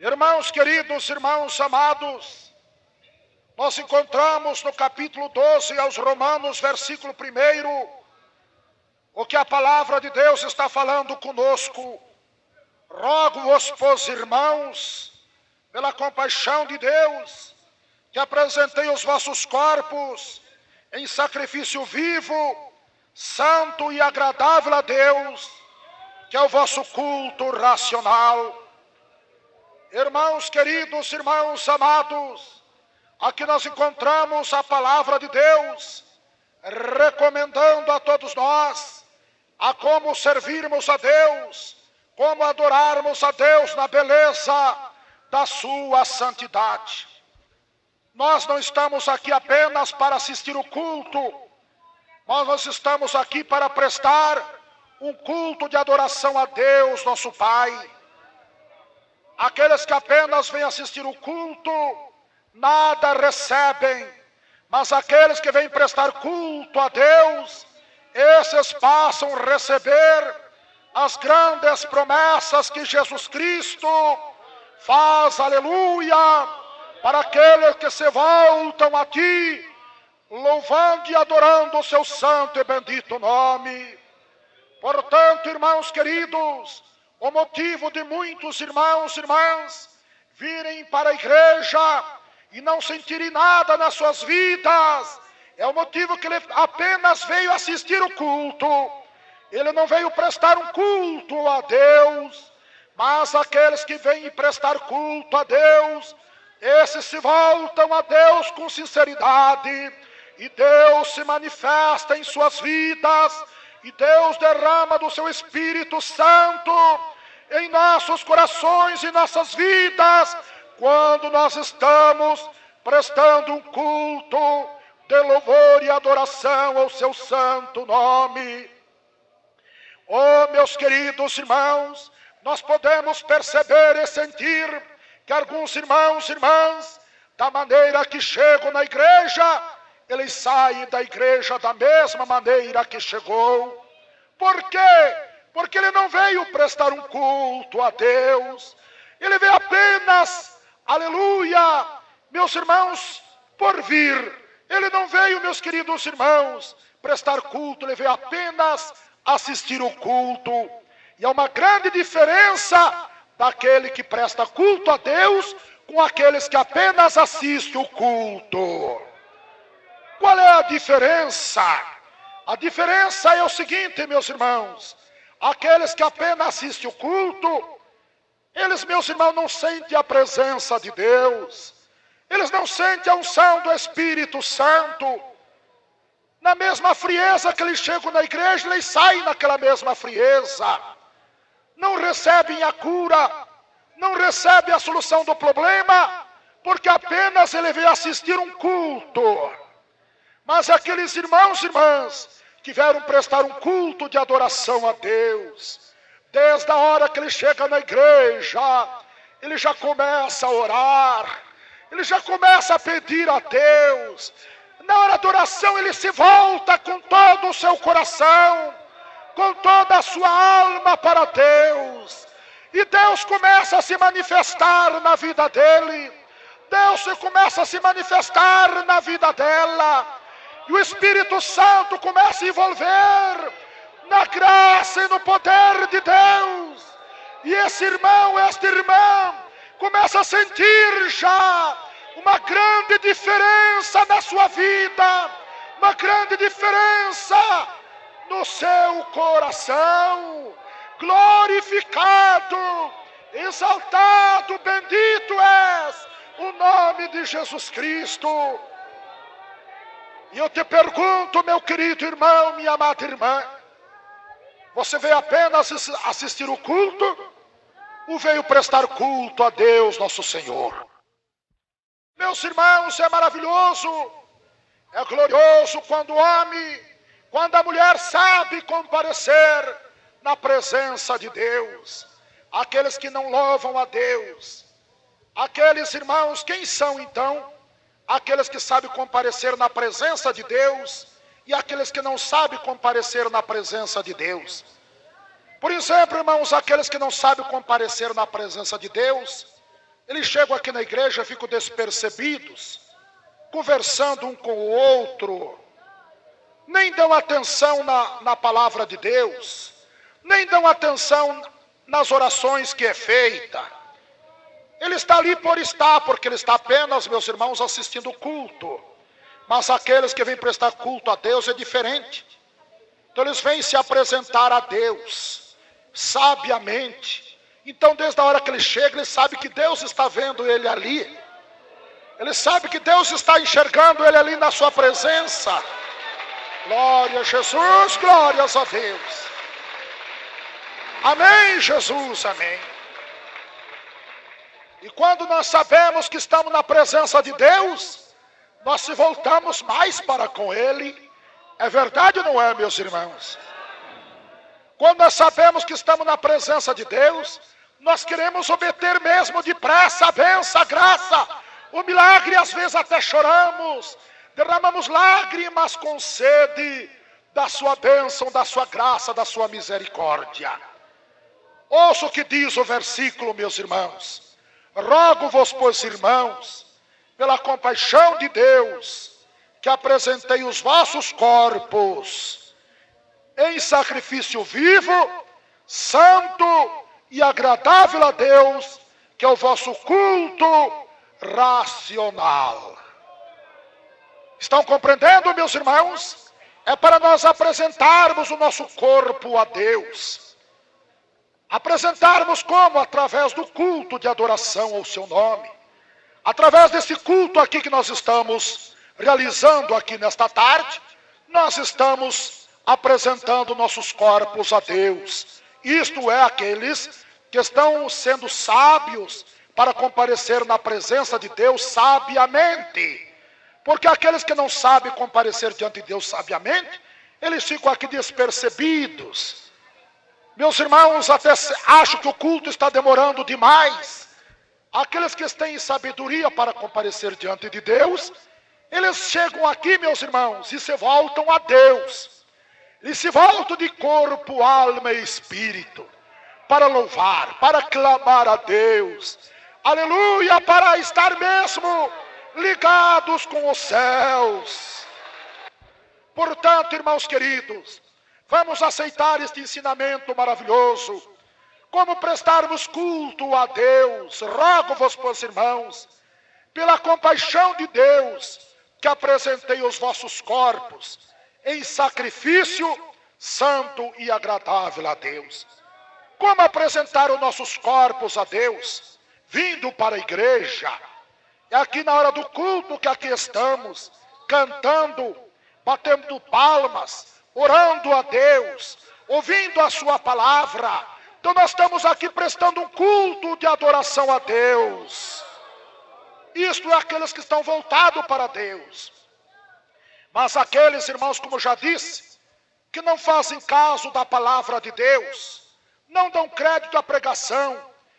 Irmãos queridos, irmãos amados, nós encontramos no capítulo 12 aos Romanos, versículo 1, o que a palavra de Deus está falando conosco. Rogo-vos, pois, irmãos, pela compaixão de Deus, que apresentei os vossos corpos em sacrifício vivo, santo e agradável a Deus, que é o vosso culto racional. Irmãos queridos, irmãos amados, aqui nós encontramos a palavra de Deus, recomendando a todos nós a como servirmos a Deus, como adorarmos a Deus na beleza da sua santidade. Nós não estamos aqui apenas para assistir o culto, mas nós estamos aqui para prestar um culto de adoração a Deus, nosso Pai. Aqueles que apenas vêm assistir o culto, nada recebem, mas aqueles que vêm prestar culto a Deus, esses passam a receber as grandes promessas que Jesus Cristo faz, aleluia, para aqueles que se voltam a Ti, louvando e adorando o Seu santo e bendito nome. Portanto, irmãos queridos, o motivo de muitos irmãos e irmãs virem para a igreja e não sentirem nada nas suas vidas, é o motivo que ele apenas veio assistir o culto. Ele não veio prestar um culto a Deus, mas aqueles que vêm prestar culto a Deus, esses se voltam a Deus com sinceridade, e Deus se manifesta em suas vidas, e Deus derrama do seu Espírito Santo em nossos corações e nossas vidas, quando nós estamos prestando um culto de louvor e adoração ao seu santo nome. Oh, meus queridos irmãos, nós podemos perceber e sentir que alguns irmãos e irmãs, da maneira que chegam na igreja, eles saem da igreja da mesma maneira que chegou. Por quê? Porque ele não veio prestar um culto a Deus. Ele veio apenas, aleluia, meus irmãos, por vir. Ele não veio, meus queridos irmãos, prestar culto. Ele veio apenas assistir o culto. E há uma grande diferença daquele que presta culto a Deus com aqueles que apenas assistem o culto. Qual é a diferença? A diferença é o seguinte, meus irmãos. Aqueles que apenas assistem o culto, eles, meus irmãos, não sentem a presença de Deus. Eles não sentem a unção do Espírito Santo. Na mesma frieza que eles chegam na igreja, eles saem naquela mesma frieza. Não recebem a cura, não recebem a solução do problema, porque apenas ele veio assistir um culto. Mas aqueles irmãos e irmãs que vieram prestar um culto de adoração a Deus, desde a hora que ele chega na igreja, ele já começa a orar, ele já começa a pedir a Deus. Na hora da oração ele se volta com todo o seu coração, com toda a sua alma para Deus. E Deus começa a se manifestar na vida dele. Deus começa a se manifestar na vida dela. E o Espírito Santo começa a envolver na graça e no poder de Deus. E esse irmão, esta irmã, começa a sentir já uma grande diferença na sua vida, uma grande diferença no seu coração. Glorificado, exaltado, bendito és o nome de Jesus Cristo. E eu te pergunto, meu querido irmão, minha amada irmã, você veio apenas assistir o culto ou veio prestar culto a Deus nosso Senhor? Meus irmãos, é maravilhoso, é glorioso quando o homem, quando a mulher sabe comparecer na presença de Deus. Aqueles que não louvam a Deus, aqueles irmãos, quem são então? Aqueles que sabem comparecer na presença de Deus e aqueles que não sabem comparecer na presença de Deus. Por exemplo, irmãos, aqueles que não sabem comparecer na presença de Deus, Eles chegam aqui na igreja, ficam despercebidos, conversando um com o outro, nem dão atenção na palavra de Deus, nem dão atenção nas orações que é feita. Ele está ali por estar, porque ele está apenas, meus irmãos, assistindo o culto. Mas aqueles que vêm prestar culto a Deus é diferente. Então eles vêm se apresentar a Deus, sabiamente. Então desde a hora que ele chega, ele sabe que Deus está vendo ele ali. Ele sabe que Deus está enxergando ele ali na sua presença. Glória a Jesus, glórias a Deus. Amém, Jesus, amém. E quando nós sabemos que estamos na presença de Deus, nós se voltamos mais para com Ele. É verdade ou não é, meus irmãos? Quando nós sabemos que estamos na presença de Deus, nós queremos obter mesmo depressa a bênção, a graça, o milagre. Às vezes até choramos, derramamos lágrimas com sede da sua bênção, da sua graça, da sua misericórdia. Ouça o que diz o versículo, meus irmãos. Rogo-vos, pois, irmãos, pela compaixão de Deus, que apresentei os vossos corpos em sacrifício vivo, santo e agradável a Deus, que é o vosso culto racional. Estão compreendendo, meus irmãos? É para nós apresentarmos o nosso corpo a Deus. Apresentarmos como? Através do culto de adoração ao seu nome. Através desse culto aqui que nós estamos realizando aqui nesta tarde, nós estamos apresentando nossos corpos a Deus. Isto é, aqueles que estão sendo sábios para comparecer na presença de Deus sabiamente. Porque aqueles que não sabem comparecer diante de Deus sabiamente, eles ficam aqui despercebidos. Meus irmãos, até acham que o culto está demorando demais. Aqueles que têm sabedoria para comparecer diante de Deus, eles chegam aqui, meus irmãos, e se voltam a Deus. E se voltam de corpo, alma e espírito, para louvar, para clamar a Deus. Aleluia, para estar mesmo ligados com os céus. Portanto, irmãos queridos, vamos aceitar este ensinamento maravilhoso. Como prestarmos culto a Deus. Rogo-vos, pois, irmãos, pela compaixão de Deus, que apresentei os vossos corpos em sacrifício santo e agradável a Deus. Como apresentar os nossos corpos a Deus? Vindo para a igreja. É aqui na hora do culto que aqui estamos, cantando, batendo palmas, orando a Deus, ouvindo a sua palavra. Então nós estamos aqui prestando um culto de adoração a Deus. Isto é aqueles que estão voltados para Deus. Mas aqueles, irmãos, como já disse, que não fazem caso da palavra de Deus, não dão crédito à pregação.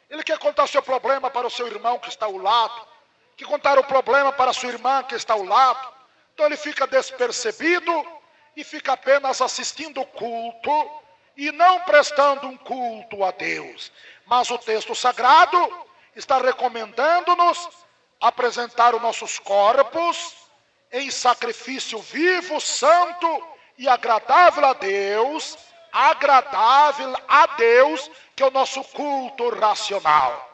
Ele quer contar o seu problema para o seu irmão que está ao lado, quer contar o problema para a sua irmã que está ao lado. Então ele fica despercebido e fica apenas assistindo o culto e não prestando um culto a Deus. Mas o texto sagrado está recomendando-nos apresentar os nossos corpos em sacrifício vivo, santo e agradável a Deus, que é o nosso culto racional.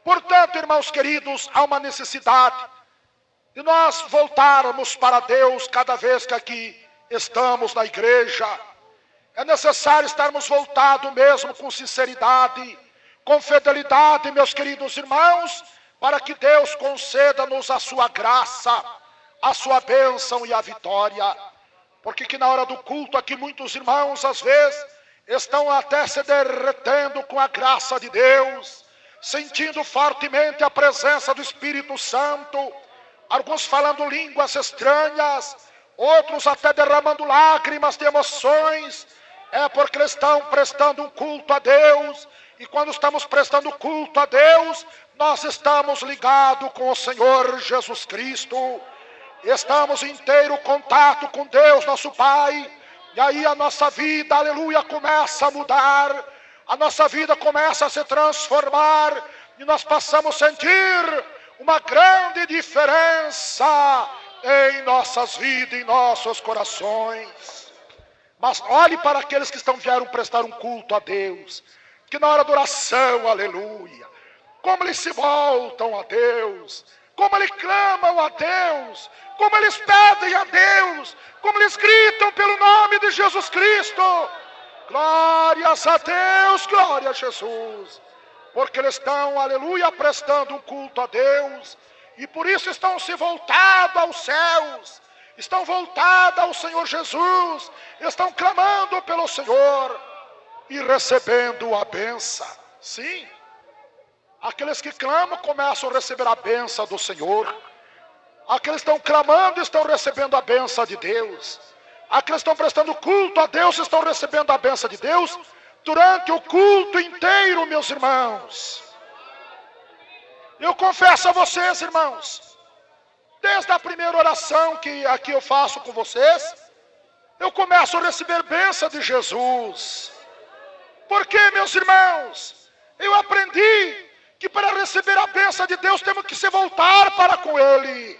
Portanto, irmãos queridos, há uma necessidade de nós voltarmos para Deus cada vez que aqui estamos na igreja. É necessário estarmos voltados mesmo com sinceridade, com fidelidade, meus queridos irmãos, para que Deus conceda-nos a sua graça, a sua bênção e a vitória. Porque que na hora do culto aqui muitos irmãos às vezes estão até se derretendo com a graça de Deus, sentindo fortemente a presença do Espírito Santo, alguns falando línguas estranhas, outros até derramando lágrimas de emoções. É porque eles estão prestando um culto a Deus. E quando estamos prestando culto a Deus, nós estamos ligados com o Senhor Jesus Cristo. Estamos em inteiro contato com Deus, nosso Pai. E aí a nossa vida, aleluia, começa a mudar. A nossa vida começa a se transformar. e nós passamos a sentir uma grande diferença em nossas vidas, em nossos corações. Mas olhe para aqueles que vieram prestar um culto a Deus, que na hora da oração, aleluia, como eles se voltam a Deus, como eles clamam a Deus, como eles pedem a Deus, como eles gritam pelo nome de Jesus Cristo. Glórias a Deus, glória a Jesus. Porque eles estão, aleluia, prestando um culto a Deus. E por isso estão se voltando aos céus. Estão voltados ao Senhor Jesus. Estão clamando pelo Senhor. E recebendo a bênção. Sim. Aqueles que clamam começam a receber a bênção do Senhor. Aqueles que estão clamando estão recebendo a bênção de Deus. Aqueles que estão prestando culto a Deus estão recebendo a bênção de Deus durante o culto inteiro, meus irmãos. Eu confesso a vocês, irmãos, desde a primeira oração que aqui eu faço com vocês, eu começo a receber bênção de Jesus. Porque, meus irmãos, eu aprendi que para receber a bênção de Deus temos que se voltar para com Ele.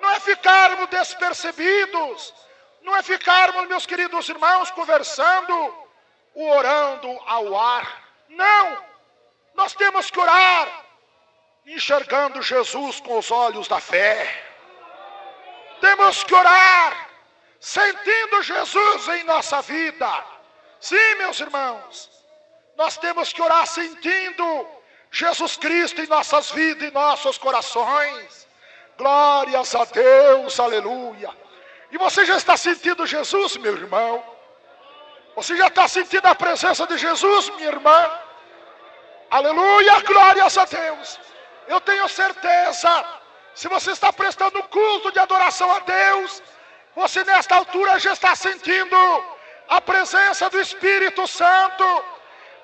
Não é ficarmos despercebidos, não é ficarmos, meus queridos irmãos, conversando, orando ao ar. Não, nós temos que orar enxergando Jesus com os olhos da fé. Temos que orar sentindo Jesus em nossa vida. Sim, meus irmãos, nós temos que orar sentindo Jesus Cristo em nossas vidas e nossos corações. Glórias a Deus, aleluia. E você já está sentindo Jesus, meu irmão? Você já está sentindo a presença de Jesus, minha irmã? Aleluia, glórias a Deus. Eu tenho certeza, se você está prestando um culto de adoração a Deus, você nesta altura já está sentindo a presença do Espírito Santo,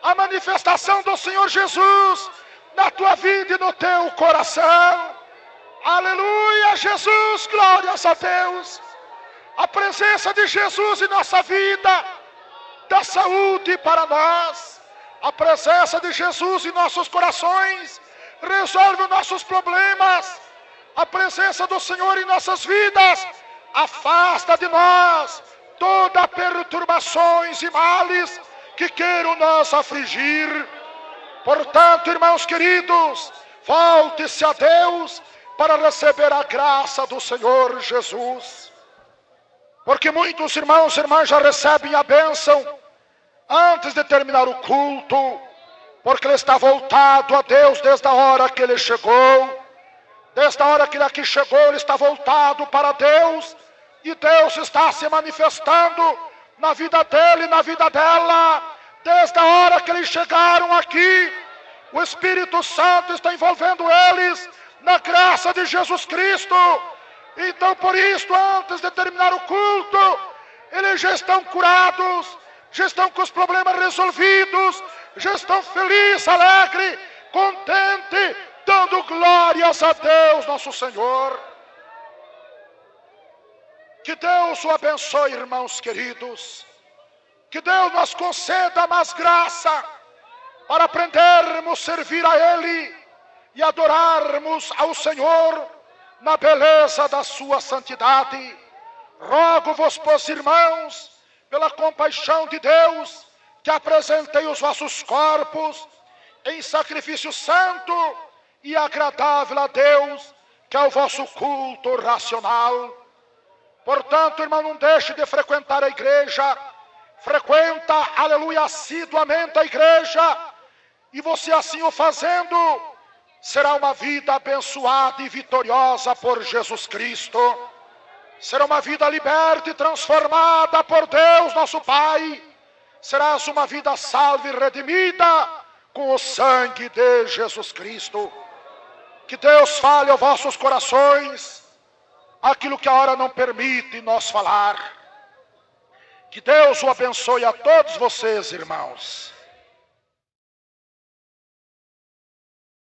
a manifestação do Senhor Jesus na tua vida e no teu coração. Aleluia, Jesus, glórias a Deus. A presença de Jesus em nossa vida dá saúde para nós. A presença de Jesus em nossos corações resolve os nossos problemas. A presença do Senhor em nossas vidas afasta de nós todas perturbações e males que queiram nos afligir. Portanto, irmãos queridos, volte-se a Deus para receber a graça do Senhor Jesus. Porque muitos irmãos e irmãs já recebem a bênção antes de terminar o culto, porque ele está voltado a Deus desde a hora que ele chegou. Desde a hora que ele aqui chegou, ele está voltado para Deus, e Deus está se manifestando na vida dele e na vida dela. Desde a hora que eles chegaram aqui, o Espírito Santo está envolvendo eles na graça de Jesus Cristo. Então, por isso, antes de terminar o culto, eles já estão curados, já estão com os problemas resolvidos, já estão felizes, alegres, contentes, dando glórias a Deus, nosso Senhor. Que Deus o abençoe, irmãos queridos. Que Deus nos conceda mais graça para aprendermos a servir a Ele e adorarmos ao Senhor na beleza da sua santidade. Rogo-vos, pois, irmãos, pela compaixão de Deus, que apresentei os vossos corpos em sacrifício santo e agradável a Deus, que é o vosso culto racional. Portanto, irmão, não deixe de frequentar a igreja. Frequenta, aleluia, assiduamente a igreja. E você assim o fazendo, será uma vida abençoada e vitoriosa por Jesus Cristo. Será uma vida liberta e transformada por Deus, nosso Pai. Serás uma vida salva e redimida com o sangue de Jesus Cristo. Que Deus fale aos vossos corações aquilo que a hora não permite nós falar. Que Deus o abençoe a todos vocês, irmãos.